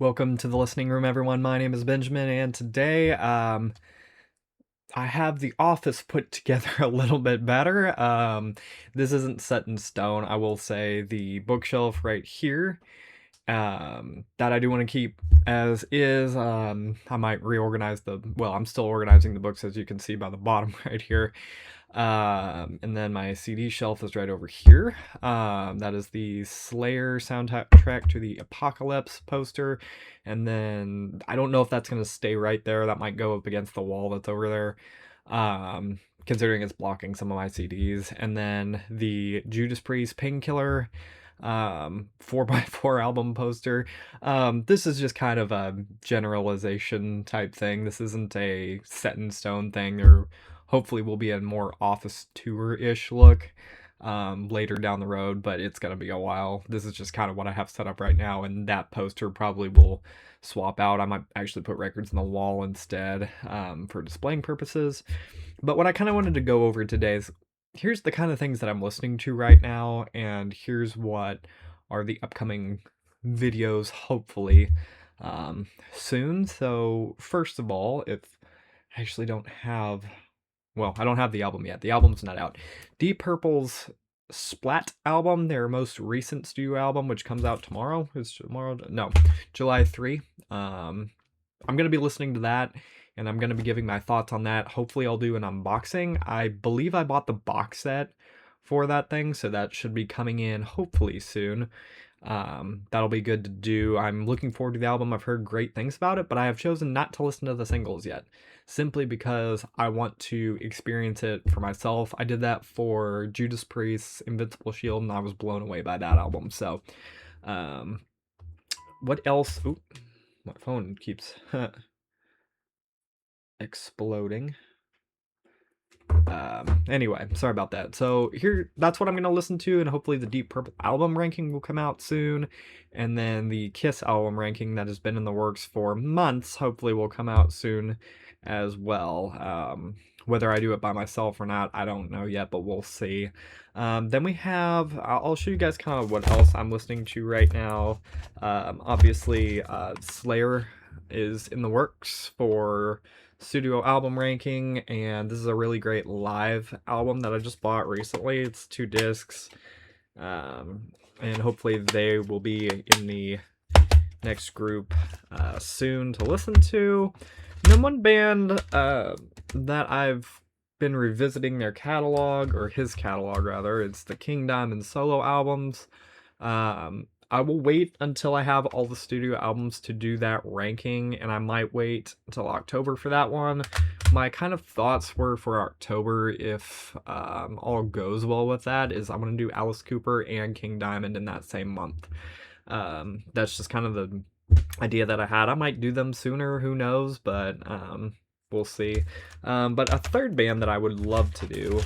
Welcome to the listening room, everyone. My name is Benjamin, and today, I have the office put together a little bit better. This isn't set in stone. I will say the bookshelf right here, that I do want to keep as is. I might reorganize well, I'm still organizing the books, as you can see by the bottom right here. And then my CD shelf is right over here. That is the Slayer soundtrack to the Apocalypse poster. And then I don't know if that's going to stay right there. That might go up against the wall that's over there. Considering it's blocking some of my CDs. And then the Judas Priest Painkiller 4x4 album poster. This is just kind of a generalization type thing. This isn't a set in stone thing. There hopefully will be a more office tour-ish look later down the road, but it's gonna be a while. This is just kind of what I have set up right now, and that poster probably will swap out. I might actually put records on the wall instead for displaying purposes. But what I kind of wanted to go over today is here's the kind of things that I'm listening to right now, and here's what are the upcoming videos, hopefully, soon. So, first of all, if I actually don't have, well, I don't have the album yet. The album's not out. Deep Purple's Splat album, their most recent studio album, which comes out tomorrow. Is tomorrow? No, July 3. I'm going to be listening to that, and I'm going to be giving my thoughts on that. Hopefully I'll do an unboxing. I believe I bought the box set for that thing, so that should be coming in hopefully soon. That'll be good to do. I'm looking forward to the album. I've heard great things about it, but I have chosen not to listen to the singles yet, simply because I want to experience it for myself. I did that for Judas Priest's Invincible Shield, and I was blown away by that album. So, what else? Oop, my phone keeps exploding. Anyway, sorry about that. So that's what I'm gonna listen to, and hopefully the Deep Purple album ranking will come out soon, and then the Kiss album ranking that has been in the works for months hopefully will come out soon as well. Whether I do it by myself or not, I don't know yet, but we'll see. Then we have, I'll show you guys kind of what else I'm listening to right now. Obviously, Slayer is in the works for studio album ranking, and this is a really great live album that I just bought recently. It's 2 discs, and hopefully they will be in the next group soon to listen to. And then one band that I've been revisiting their catalog, or his catalog rather, it's the King Diamond solo albums. I will wait until I have all the studio albums to do that ranking, and I might wait until October for that one. My kind of thoughts were for October, if all goes well with that, is I'm going to do Alice Cooper and King Diamond in that same month. That's just kind of the idea that I had. I might do them sooner, who knows, but we'll see. But a third band that I would love to do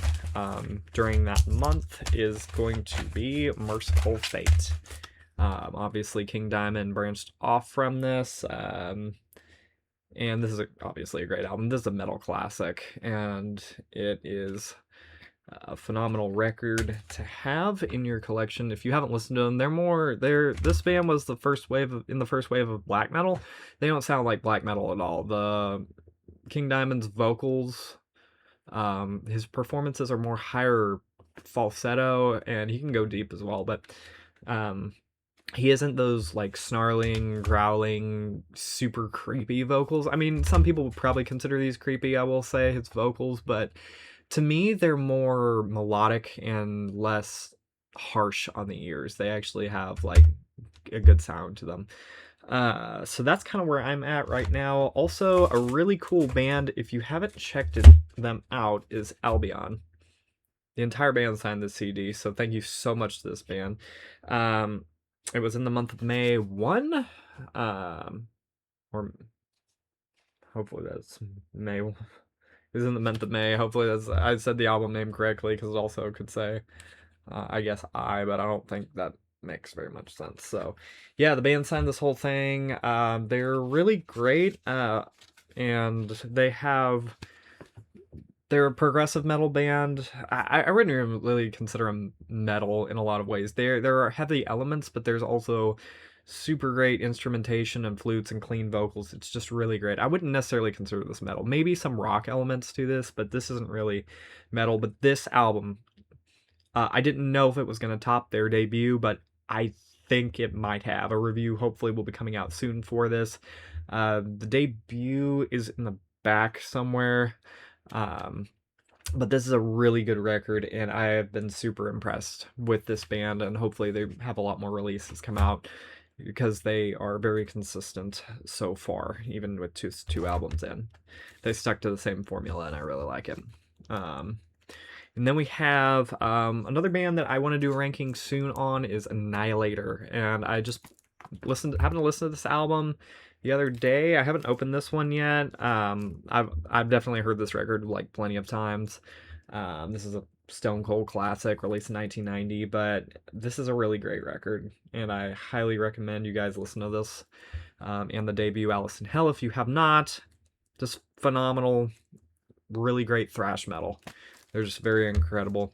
during that month is going to be Merciful Fate. Obviously King Diamond branched off from this, and this is obviously a great album. This is a metal classic, and it is a phenomenal record to have in your collection. If you haven't listened to them, this band was the first wave of black metal. They don't sound like black metal at all. The King Diamond's vocals, his performances are more higher falsetto, and he can go deep as well, but he isn't those like snarling, growling, super creepy vocals. I mean, some people would probably consider these creepy, I will say, his vocals, but to me, they're more melodic and less harsh on the ears. They actually have like a good sound to them. So that's kind of where I'm at right now. Also, a really cool band, if you haven't checked them out, is Albion. The entire band signed this CD, so thank you so much to this band. It was in the month of May 1, or hopefully that's May. It was in the month of May. Hopefully I said the album name correctly, because it also could say, I guess but I don't think that makes very much sense. So, yeah, the band signed this whole thing. They're really great, and they're a progressive metal band. I wouldn't really consider them metal in a lot of ways. There are heavy elements, but there's also super great instrumentation and flutes and clean vocals. It's just really great. I wouldn't necessarily consider this metal. Maybe some rock elements to this, but this isn't really metal. But this album, I didn't know if it was going to top their debut, but I think it might have. A review hopefully will be coming out soon for this. The debut is in the back somewhere. But this is a really good record, and I have been super impressed with this band, and hopefully they have a lot more releases come out because they are very consistent so far, even with two albums in. They stuck to the same formula, and I really like it. And then we have another band that I want to do a ranking soon on is Annihilator, and I just happened to listen to this album the other day. I haven't opened this one yet. I've definitely heard this record like plenty of times. This is a Stone Cold classic released in 1990, but this is a really great record, and I highly recommend you guys listen to this. And the debut Alice in Hell if you have not. Just phenomenal, really great thrash metal. They're just very incredible.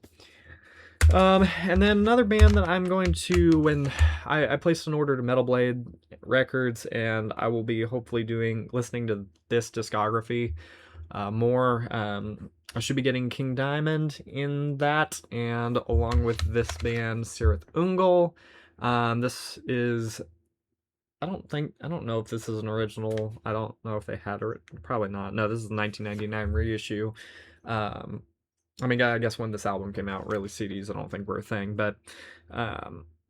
And then another band that I'm going to, when I placed an order to Metal Blade Records, and I will be hopefully listening to this discography more. I should be getting King Diamond in that, and along with this band, Cirith Ungol. This is, I don't know if this is an original. I don't know if they had it. Probably not. No, this is a 1999 reissue. I mean, I guess when this album came out, really CDs I don't think were a thing, but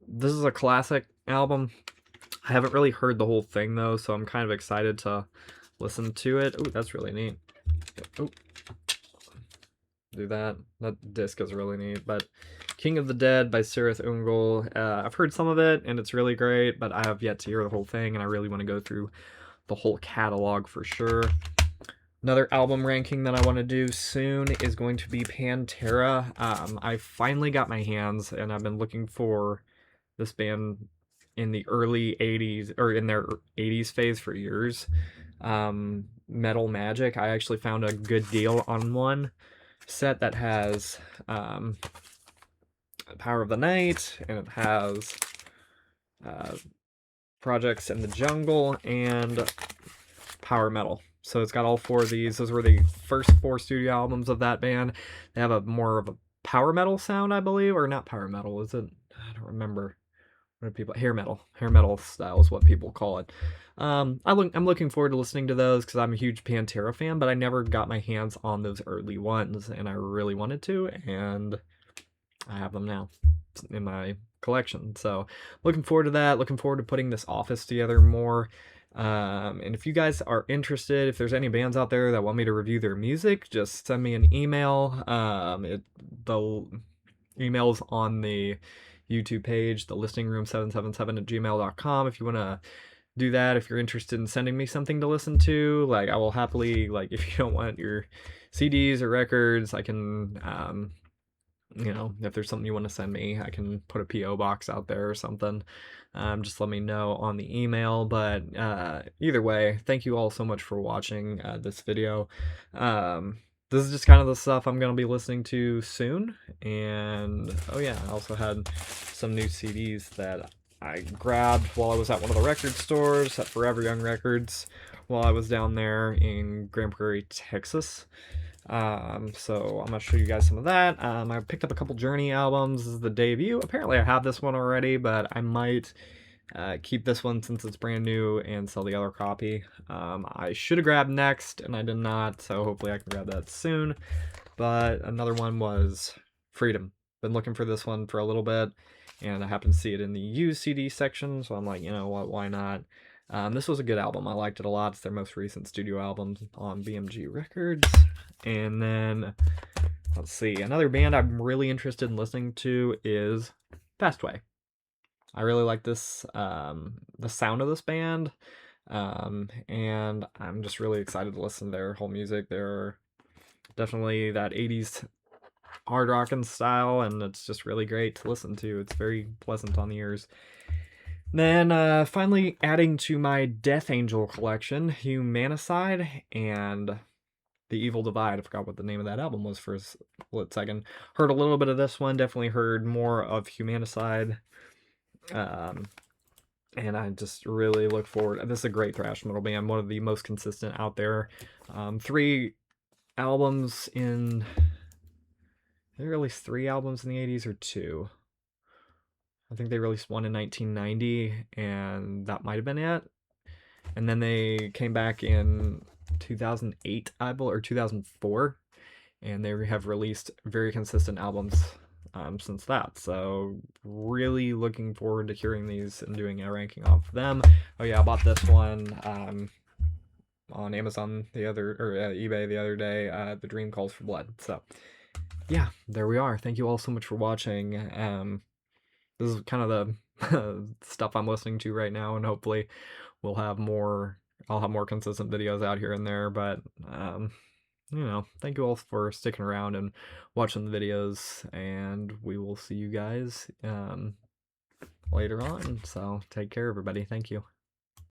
this is a classic album. I haven't really heard the whole thing, though, so I'm kind of excited to listen to it. Ooh, that's really neat. Ooh. Do that. That disc is really neat, but King of the Dead by Cirith Ungol. I've heard some of it, and it's really great, but I have yet to hear the whole thing, and I really want to go through the whole catalog for sure. Another album ranking that I want to do soon is going to be Pantera. I finally got my hands, and I've been looking for this band in the early 80s, or in their 80s phase for years. Metal Magic. I actually found a good deal on one set that has Power of the Night, and it has Projects in the Jungle, and Power Metal. So it's got all four of these. Those were the first 4 studio albums of that band. They have a more of a power metal sound, I believe, or not power metal, is it? I don't remember. What do people, hair metal style is what people call it. I'm looking forward to listening to those because I'm a huge Pantera fan, but I never got my hands on those early ones, and I really wanted to, and I have them now in my collection. So looking forward to that. Looking forward to putting this office together more. And if you guys are interested, if there's any bands out there that want me to review their music, just send me an email. The email's on the YouTube page, the listingroom777@gmail.com. If you want to do that, if you're interested in sending me something to listen to, like, I will happily, like, if you don't want your CDs or records, I can, you know, if there's something you want to send me, I can put a PO box out there or something. Just let me know on the email. But either way, thank you all so much for watching this video. This is just kind of the stuff I'm going to be listening to soon. And oh yeah, I also had some new CDs that I grabbed while I was at one of the record stores at Forever Young Records while I was down there in Grand Prairie, Texas. So I'm gonna show you guys some of that. I picked up a couple Journey albums. This is the debut. Apparently I have this one already, but I might keep this one since it's brand new and sell the other copy. I should have grabbed Next, and I did not, so hopefully I can grab that soon. But another one was Freedom. Been looking for this one for a little bit, and I happened to see it in the used CD section, so I'm like, you know what, why not? This was a good album. I liked it a lot. It's their most recent studio album on BMG Records. And then, let's see, another band I'm really interested in listening to is Fastway. I really like this, the sound of this band, and I'm just really excited to listen to their whole music. They're definitely that 80s hard rockin' style, and it's just really great to listen to. It's very pleasant on the ears. Then finally adding to my Death Angel collection, Humanicide and The Evil Divide. I forgot what the name of that album was for a split second. Heard a little bit of this one, definitely heard more of Humanicide. and I just really look forward. This is a great thrash metal band, one of the most consistent out there. 3 albums in, they released 3 albums in the 80s or 2. I think they released one in 1990, and that might have been it. And then they came back in 2008, I believe, or 2004, and they have released very consistent albums since that. So really looking forward to hearing these and doing a ranking off them. Oh yeah, I bought this one on Amazon the other, or eBay the other day. The Dream Calls for Blood. So yeah, there we are. Thank you all so much for watching. This is kind of the stuff I'm listening to right now, and hopefully we'll have more. I'll have more consistent videos out here and there, but you know, thank you all for sticking around and watching the videos, and we will see you guys later on. So take care, everybody. Thank you.